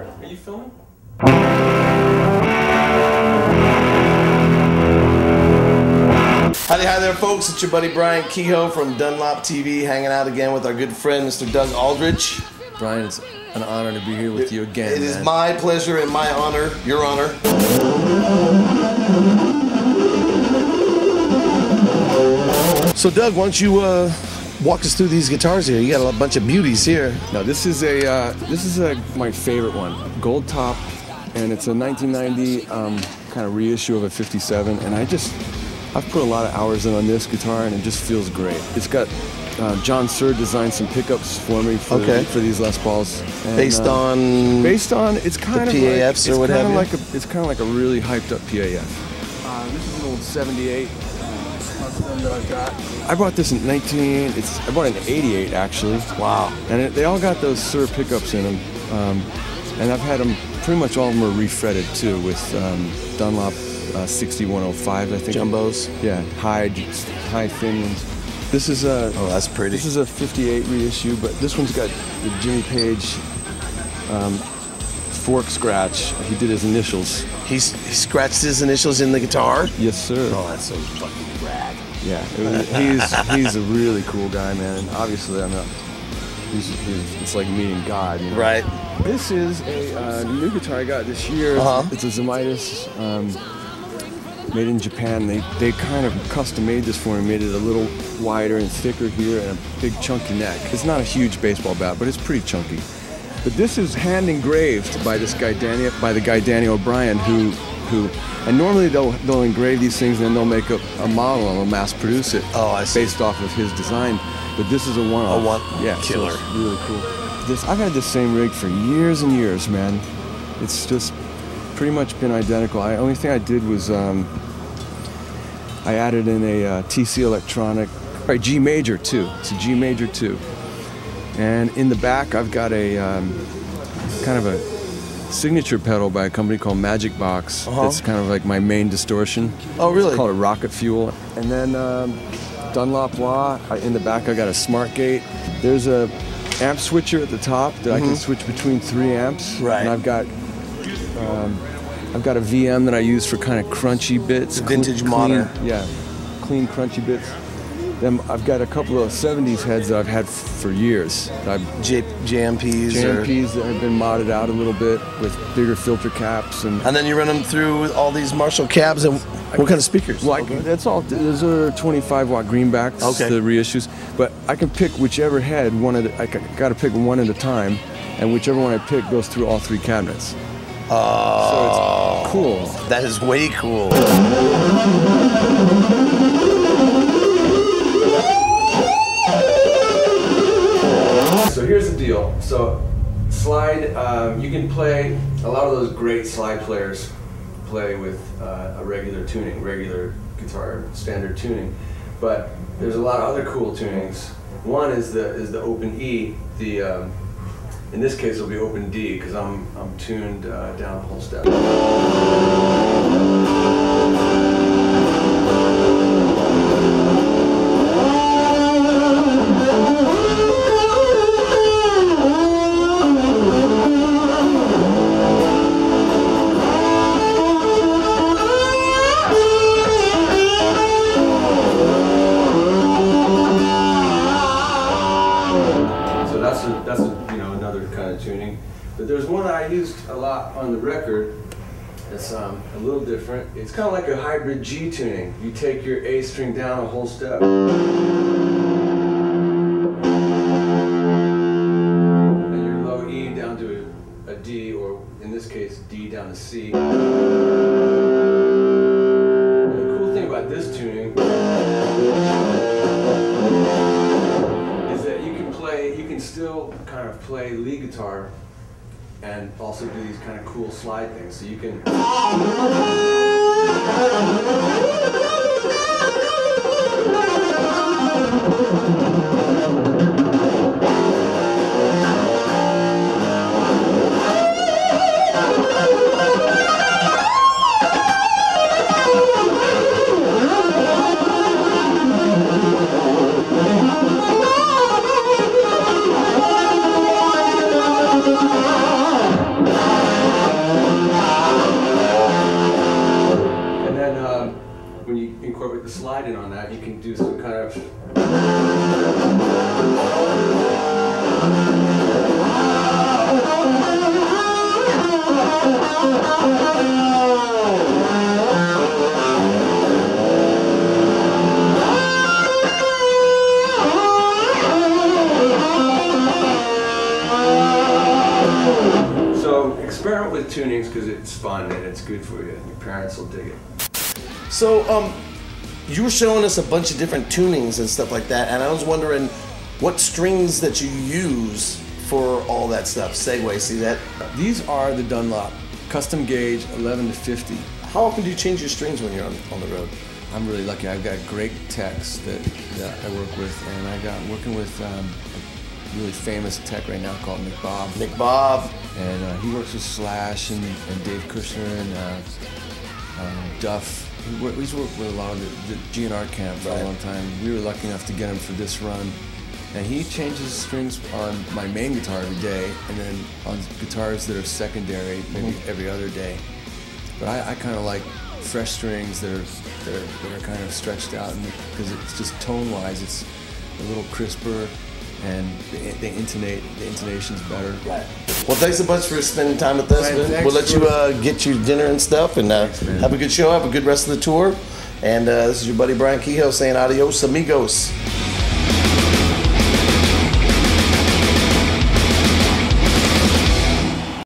Are you filming? Howdy, hi there, folks. It's your buddy Brian Kehoe from Dunlop TV, hanging out again with our good friend, Mr. Doug Aldrich. Brian, it's an honor to be here with you again. It is my pleasure and my honor, your honor. So, Doug, why don't you walk us through these guitars here? You got a bunch of beauties here. Now, this is my favorite one, gold top, and it's a 1990 kind of reissue of a 57, and I've put a lot of hours in on this guitar, and it just feels great. It's got John Sir designed some pickups for me for these Les Pauls. And, based on it's kind of PAFs like, or whatever. It's kind of like a really hyped up PAF. This is an old 78 custom that I've got. I bought this in I bought it in 88 actually. Wow. And they all got those Sir pickups in them, and I've had them. Pretty much all of them are refretted too with Dunlop 6105, I think. Jumbos. Yeah, high thin ones. This is a that's pretty. This is a 58 reissue, but this one's got the Jimmy Page fork scratch. He did his initials. He scratched his initials in the guitar? Yes, sir. Oh, that's so fucking rad. Yeah, he's a really cool guy, man. And obviously, it's like meeting God, you know? Right. This is a new guitar I got this year. It's a Zemaitis, made in Japan. They kind of custom made this for me, made it a little wider and thicker here and a big chunky neck. It's not a huge baseball bat, but it's pretty chunky. But this is hand engraved by this guy by the guy Danny O'Brien, who and normally they'll engrave these things and then they'll make a model and they'll mass produce it. Oh, I see. Based off of his design. But this is a one-off. Yeah, killer. So it's really cool. I've had this same rig for years and years, man. It's just pretty much been identical. Only thing I did was I added in a TC Electronic, G major 2. It's a G major 2. And in the back, I've got a kind of a signature pedal by a company called Magic Box. It's kind of like my main distortion. Oh, really? It's called a Rocket Fuel. And then Dunlop Wah. In the back, I got a Smart Gate. There's a amp switcher at the top that I can switch between 3 amps. Right. And I've got a VM that I use for kind of crunchy bits. Vintage modern. Yeah, clean crunchy bits. Then I've got a couple of 70s heads that I've had for years. JMPs that have been modded out a little bit with bigger filter caps. And then you run them through all these Marshall cabs and what kind of speakers? Well, that's all. Those are 25-watt greenbacks, the reissues. But I can pick whichever head, I got to pick one at a time, and whichever one I pick goes through all 3 cabinets. Oh, so it's cool. That is way cool. So here's the deal. So slide, you can play, a lot of those great slide players play with a regular guitar, standard tuning. But there's a lot of other cool tunings. One is the open E, in this case it'll be open D because I'm tuned down a whole step. That's another kind of tuning. But there's one I used a lot on the record that's a little different. It's kind of like a hybrid G tuning. You take your A string down a whole step. And your low E down to a D, or in this case, D down to C. And the cool thing about this tuning you can still kind of play lead guitar and also do these kind of cool slide things. So you can work the slide in on that, you can do some kind of. So experiment with tunings because it's fun and it's good for you. Your parents will dig it. So, you were showing us a bunch of different tunings and stuff like that, and I was wondering what strings that you use for all that stuff. Segway, see that? These are the Dunlop custom gauge 11 to 50. How often do you change your strings when you're on the road? I'm really lucky. I've got great techs that I work with, and I got working with a really famous tech right now called Nick Bob. And he works with Slash and Dave Kushner and Duff. He's worked with a lot of the GNR camp for a long time. We were lucky enough to get him for this run. And he changes strings on my main guitar every day, and then on guitars that are secondary, maybe every other day. But I kind of like fresh strings that are kind of stretched out, because it's just tone-wise, it's a little crisper, and the intonation's better. Right. Well, thanks a bunch for spending time with us. We'll let you get you dinner and stuff, and have a good show. Have a good rest of the tour. And this is your buddy Brian Kehoe saying adios, amigos.